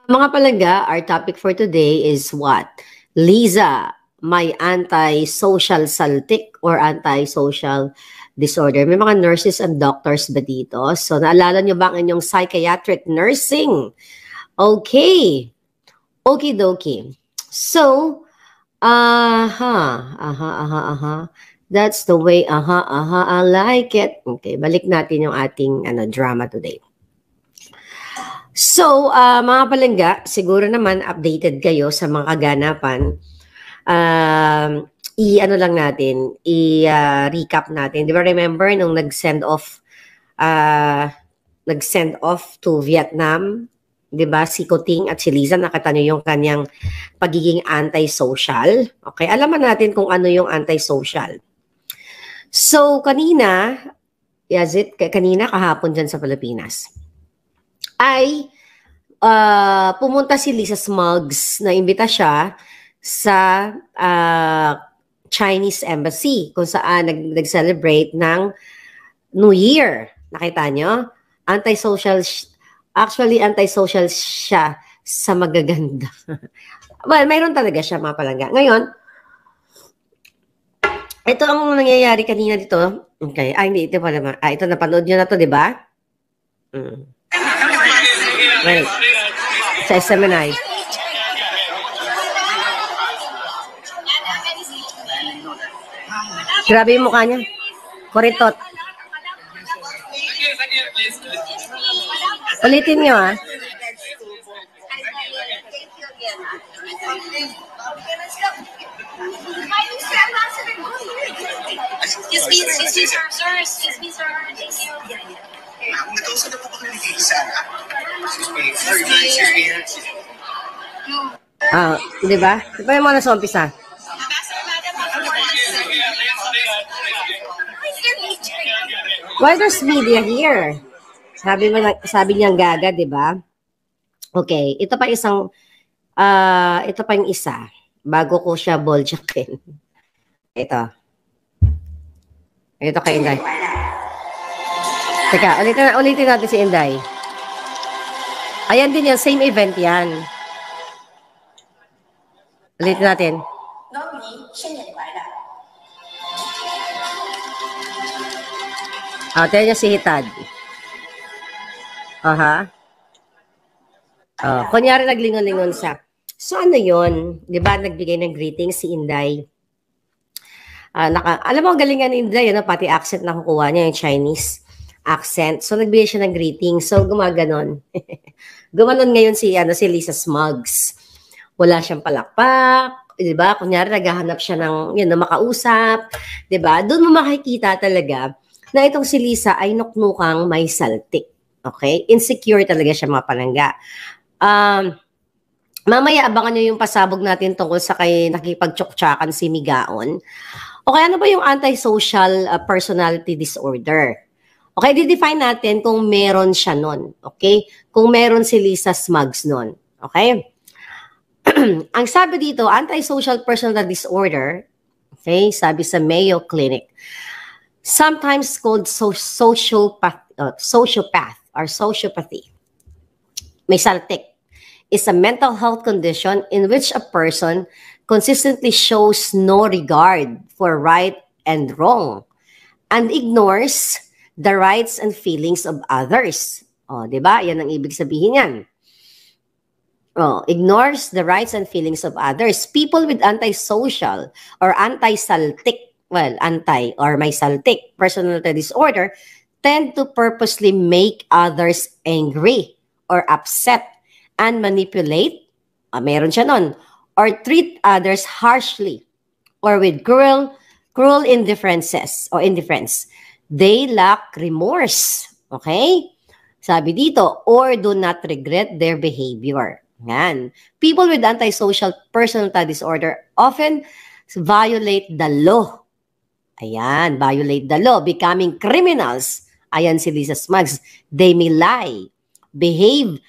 Mga palangga, our topic for today is what? Liza, may anti-social saltik or anti-social disorder. May mga nurses and doctors ba dito? So, naalala nyo ba ang inyong psychiatric nursing? Okay. Okie dokie. So, that's the way, I like it. Okay, balik natin yung ating drama today. So, mga palangga, siguro naman updated kayo sa mga kaganapan. I-ano lang natin, i-recap natin. Di ba remember nung nag-send off to Vietnam, di ba, si Kuting at si Liza, nakita nyo yung kanyang pagiging anti-social. Okay, alaman natin kung ano yung anti-social. So, kanina kahapon dyan sa Pilipinas, ay pumunta si Lisa Smugs, na imbita siya sa Chinese Embassy kung saan nag-celebrate ng New Year. Nakita nyo? Anti-social siya sa magaganda. Well, mayroon talaga siya, mga palangga. Ngayon, ito ang nangyayari kanina dito. Okay. Hindi, ito pa naman. Ito, napanood nyo na to, di ba? Wait. Sa SMNI. Grabe yung mukha niya. Kuritot. Ulitin nyo, ah. Excuse me, sir. Excuse me, sir. Thank you. Nag-usap na po kami ni Lisa. Di ba? Di ba yung mga nasa umpisa? Why there's media here? Sabi niyang gaga, di ba? Okay, ito pa yung isa. Bago ko siya boljakin. Ito kay Inday. Teka, ulitin natin si Inday. Ayan din yan, same event yan. Ulitin natin. Tayo niya si Hitad. Kunyari naglingon-lingon siya. So ano yun? Di ba nagbigay ng greetings si Inday? Alam mo, ang galingan ni Inday, pati accent na kukuha niya, yung Chinese accent. So nagbigay siya ng greetings. So gumaganon. Gumanon ngayon si Lisa Smugs. Wala siyang palakpak. Di ba? Kunyari naghahanap siya ng na makausap. Di ba? Doon mo makikita talaga na itong si Lisa ay nuknukang may saltik. Okay? Insecure talaga siya, mga palangga. Mamaya abangan nyo yung pasabog natin tungkol sa kay nakipagtsuktsakan si Migaon. Okay, ano ba yung antisocial personality disorder? Okay, di-define natin kung meron siya nun. Okay? Kung meron si Lisa Smugs nun. Okay? Ang sabi dito, antisocial personality disorder, okay, sabi sa Mayo Clinic, sometimes called sociopath or sociopathy, may saltik, is a mental health condition in which a person consistently shows no regard for right and wrong and ignores the rights and feelings of others. Diba? Yan ang ibig sabihin yan. Ignores the rights and feelings of others. People with antisocial or anti-saltic, may saltic personality disorder tend to purposely make others angry or upset and manipulate, meron siya nun, or treat others harshly or with cruel indifference. They lack remorse. Okay? Sabi dito, or do not regret their behavior. Yan. People with antisocial personality disorder often violate the law. Ayan, violate the law, becoming criminals. Ayan si Lisa Smugs. They may lie, behave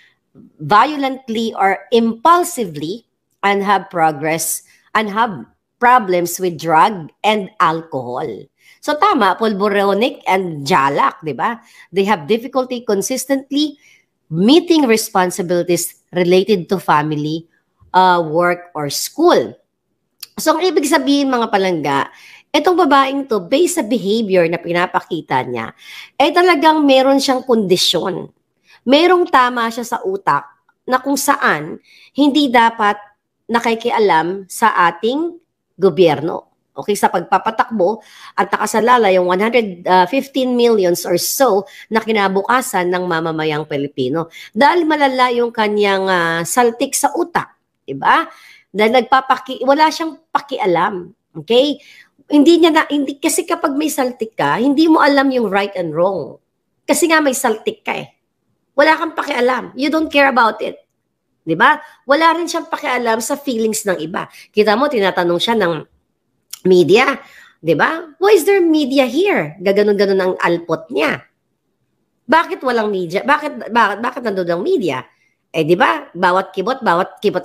violently or impulsively, and have problems with drug and alcohol. So tama, pulboronic and jalak, di ba? They have difficulty consistently meeting responsibilities related to family, work, or school. So, ang ibig sabihin mga palangga, itong babaeng to, based sa behavior na pinapakita niya, talagang meron siyang kondisyon. Merong tama siya sa utak na kung saan hindi dapat nakikialam sa ating gobyerno. Okay, sa pagpapatakbo at nakasalala yung 115 millions or so na kinabukasan ng mamamayang Pilipino. Dahil malala yung kanyang saltik sa utak, diba? Dahil wala siyang pakialam. Okay? Hindi kasi kapag may saltik ka, hindi mo alam yung right and wrong. Kasi nga may saltik ka eh. Wala kang pakialam. You don't care about it. Diba? Wala rin siyang pakialam sa feelings ng iba. Kita mo, tinatanong siya ng media, di ba? Why is there media here? Gaganon-ganon ang alpot niya. Bakit walang media? Bakit nandun ang media? Di ba? Bawat kibot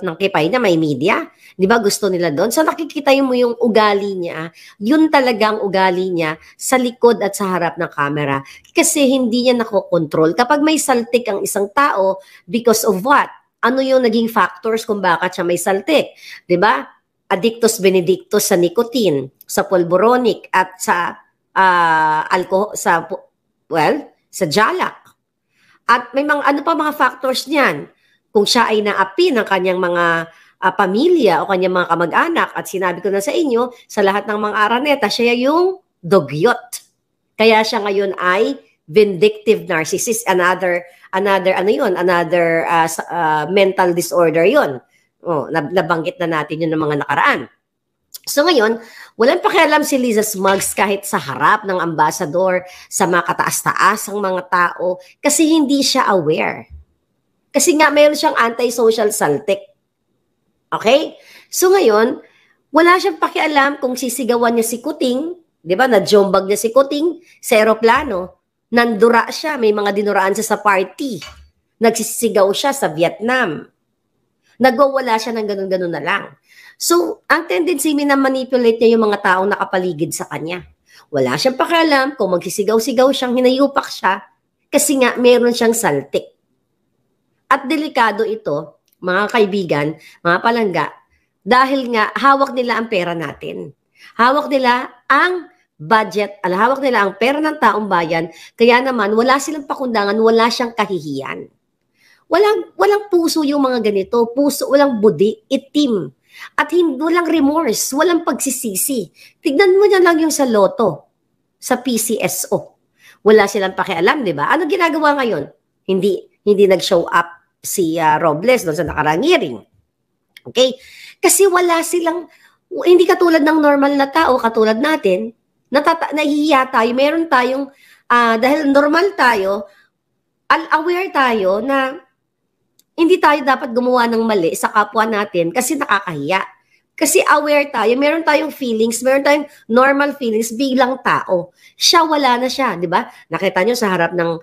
ng kipay na may media. Di ba? Gusto nila doon. So nakikita mo yung ugali niya. Yun talagang ugali niya sa likod at sa harap ng camera. Kasi hindi niya nakokontrol. Kapag may saltik ang isang tao, because of what? Ano yung naging factors kung bakit siya may saltik? Di ba? Addictus benedictus sa nicotine, sa pulboronic at sa alcohol, sa jalak. At may mga mga factors niyan. Kung siya ay naapi ng kanyang mga pamilya o kanyang mga kamag-anak, at sinabi ko na sa inyo, sa lahat ng mga araneta, siya yung dugyot. Kaya siya ngayon ay vindictive narcissist, another mental disorder yon. Nabanggit na natin yun ng mga nakaraan. So ngayon, walang pakialam si Liza Smugs kahit sa harap ng ambasador, sa mga kataas-taasang mga tao, kasi hindi siya aware. Kasi nga mayroon siyang anti-social saltik. Okay? So ngayon, wala siyang pakialam kung sisigawan niya si Kuting, di ba? Na-jombag niya si Kuting sa aeroplano. Nandura siya, may mga dinuraan siya sa party. Nagsisigaw siya sa Vietnam. Nagwawala siya ng ganun-ganun na lang. So, ang tendency na manipulate niya yung mga taong nakapaligid sa kanya. Wala siyang pakialam kung magsisigaw-sigaw siyang, hinayupak siya, kasi nga meron siyang saltik. At delikado ito, mga kaibigan, mga palangga, dahil nga hawak nila ang pera natin. Hawak nila ang budget, hawak nila ang pera ng taong bayan, kaya naman wala silang pakundangan, wala siyang kahihiyan. Walang puso yung mga ganito. Puso, walang budi, itim. At walang remorse, walang pagsisisi. Tignan mo niya lang yung sa loto, sa PCSO. Wala silang pakialam, di ba? Ano ginagawa ngayon? Hindi nag-show up si Robles doon sa nakarang hearing. Okay? Kasi wala silang, hindi katulad ng normal na tao, katulad natin, nahihiya tayo, meron tayong, dahil normal tayo, aware tayo na hindi tayo dapat gumawa ng mali sa kapwa natin kasi nakakahiya. Kasi aware tayo, meron tayong feelings, meron tayong normal feelings bilang tao. Siya, wala na siya, di ba? Nakita nyo sa harap ng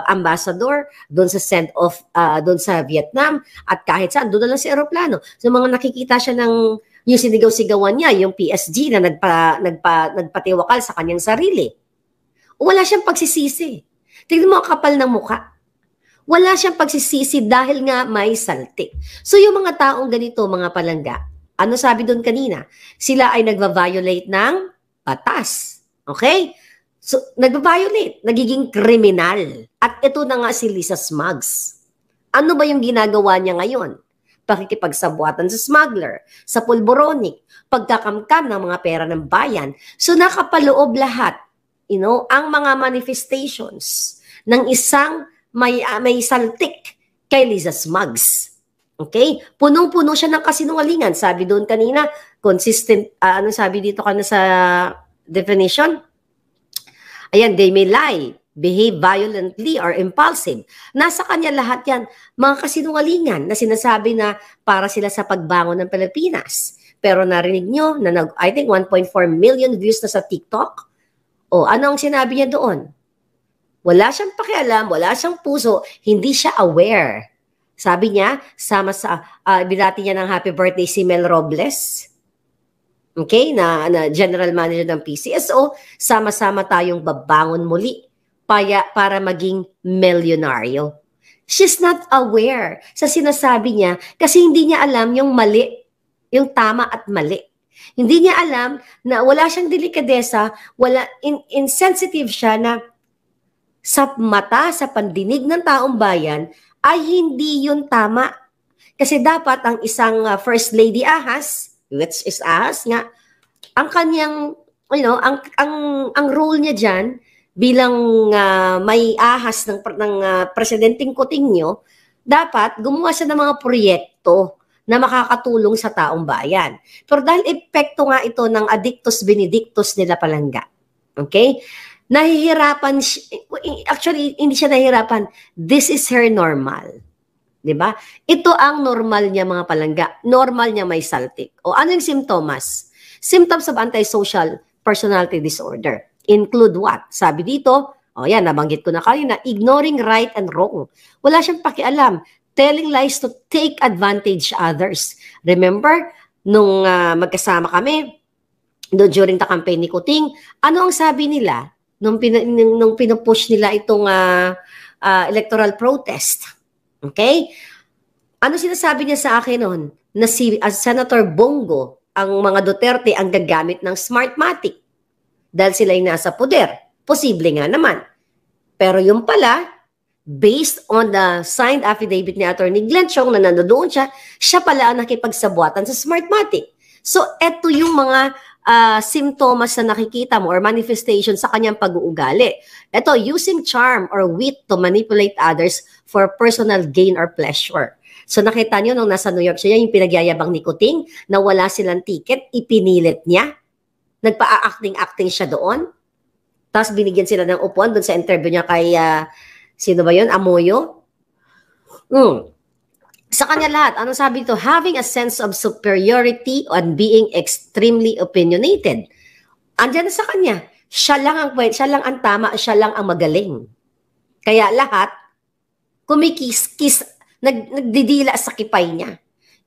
ambassador, doon sa send-off, doon sa Vietnam, at kahit saan, doon na lang sa aeroplano. So mga nakikita siya ng yung sinigaw-sigawan niya, yung PSG na nagpatiwakal sa kanyang sarili. Wala siyang pagsisisi. Tignan mo ang kapal ng mukha. Wala siyang pagsisisi dahil nga may saltik. So yung mga taong ganito, mga palangga, ano sabi doon kanina? Sila ay nagva-violate ng batas. Okay? So nagva-violate, nagiging kriminal. At ito na nga si Liza Smugs. Ano ba yung ginagawa niya ngayon? Pakikipagsabuatan sa smuggler, sa pulboronic, pagkakamkam ng mga pera ng bayan. So nakapaloob lahat, ang mga manifestations ng isang may saltik kay Liza Smugs. Okay? Punong-puno siya ng kasinungalingan. Sabi doon kanina, consistent, ano sabi dito kanina sa definition? Ayan, they may lie, behave violently or impulsive. Nasa kanya lahat yan. Mga kasinungalingan na sinasabi na para sila sa pagbangon ng Pilipinas. Pero narinig nyo na I think 1.4 million views na sa TikTok. O, ano ang sinabi niya doon? Wala siyang pakialam, wala siyang puso, hindi siya aware. Sabi niya, sama sa, binati niya ng happy birthday si Mel Robles, okay, na general manager ng PCSO, sama-sama tayong babangon muli para maging milyonaryo. She's not aware sa sinasabi niya kasi hindi niya alam yung mali, yung tama at mali. Hindi niya alam na wala siyang delikadesa, insensitive siya na sa mata, sa pandinig ng taong bayan ay hindi yun tama. Kasi dapat ang isang First Lady Ahas, which is Ahas nga, ang kanyang, ang role niya dyan, bilang may ahas ng Presidenteng Coutinho, dapat gumawa siya ng mga proyekto na makakatulong sa taong bayan. Pero dahil epekto nga ito ng Addictus Benedictus nila Palangga, okay? Nahihirapan, actually hindi siya nahihirapan, this is her normal. Diba? Ito ang normal niya mga Palangga, normal niya may saltik. O ano yung simptomas? Symptoms of antisocial personality disorder. Include what? Sabi dito, yan, nabanggit ko na kanina, ignoring right and wrong. Wala siyang pakialam. Telling lies to take advantage others. Remember, nung magkasama kami, during the campaign ni Kuting, ano ang sabi nila nung pinupush nila itong electoral protest? Okay? Ano sinasabi niya sa akin noon? Na si Senator Bongo, ang mga Duterte ang gagamit ng Smartmatic. Dahil sila ay nasa poder. Posible nga naman. Pero yung pala, based on the signed affidavit ni Attorney Glenn Chong na nandoon siya pala ang nakipagsabuatan sa Smartmatic. So, eto yung mga simptomas na nakikita mo or manifestation sa kanyang pag-uugali. Ito, using charm or wit to manipulate others for personal gain or pleasure. So, nakita nyo nung nasa New York siya, yung pinagyayabang ni Kuting na wala silang ticket, ipinilit niya. Nagpa-acting-acting siya doon. Tapos binigyan sila ng upuan doon sa interview niya kay, sino ba yun? Amoyo? Sa kanya lahat, ano sabi ito? Having a sense of superiority and being extremely opinionated. Andiyan na sa kanya. Siya lang ang tama, siya lang ang magaling. Kaya lahat, kumikis-kis, nagdidila sa kipay niya.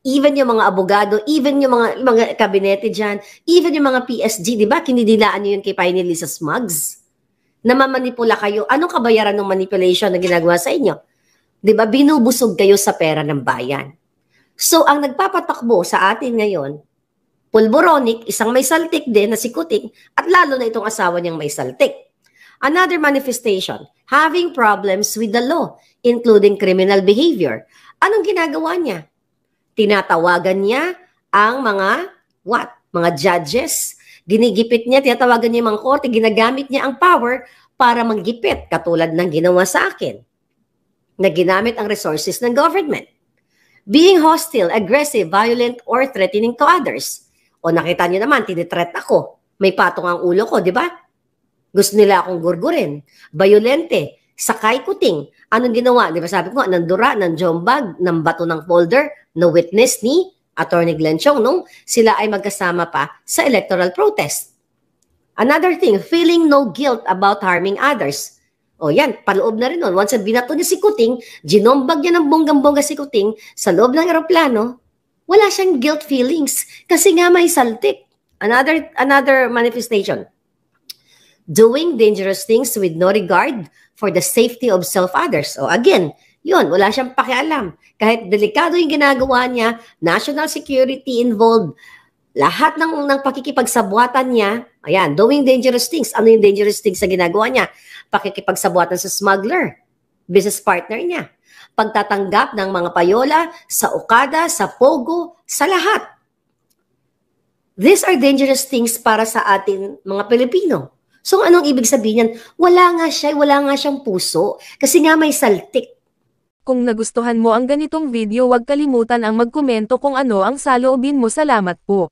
Even yung mga abogado, even yung mga kabinete dyan, even yung mga PSG, di ba? Kinidilaan nyo yung kipay ni Lisa Smugs. Namamanipula kayo. Anong kabayaran ng manipulation na ginagawa sa inyo? Di ba? Binubusog kayo sa pera ng bayan. So, ang nagpapatakbo sa atin ngayon, pulboronic, isang may saltik din na si Kuting, at lalo na itong asawa niyang may saltik. Another manifestation, having problems with the law, including criminal behavior. Anong ginagawa niya? Tinatawagan niya ang mga mga judges. Ginigipit niya, tinatawagan niya yung mga korte, ginagamit niya ang power para manggipit, katulad ng ginawa sa akin, na ginamit ang resources ng government. Being hostile, aggressive, violent, or threatening to others. O nakita niyo naman, tinitreat ako. May patong ang ulo ko, di ba? Gusto nila akong gurgurin. Violente, sakay Kuting. Anong ginawa? Di ba sabi ko, nandura, ng jombag, ng bato ng folder, no witness ni Attorney Glenn Chong nung sila ay magkasama pa sa electoral protest. Another thing, feeling no guilt about harming others. O yan, paloob na rin nun. Once binato niya si Kuting, ginombag niya ng bonggang-bongga si Kuting sa loob ng eroplano, wala siyang guilt feelings kasi nga may saltik. Another manifestation. Doing dangerous things with no regard for the safety of self-others. O again, yun, wala siyang pakialam. Kahit delikado yung ginagawa niya, national security involved, lahat ng pakikipagsabuatan niya, ayan, doing dangerous things. Ano yung dangerous things sa ginagawa niya? Pakikipagsabuatan sa smuggler, business partner niya. Pagtatanggap ng mga payola sa Okada, sa Pogo, sa lahat. These are dangerous things para sa atin mga Pilipino. So anong ibig sabihin yan? Wala nga siyang puso kasi nga may saltik. Kung nagustuhan mo ang ganitong video, huwag kalimutan ang magkomento kung ano ang saloobin mo. Salamat po.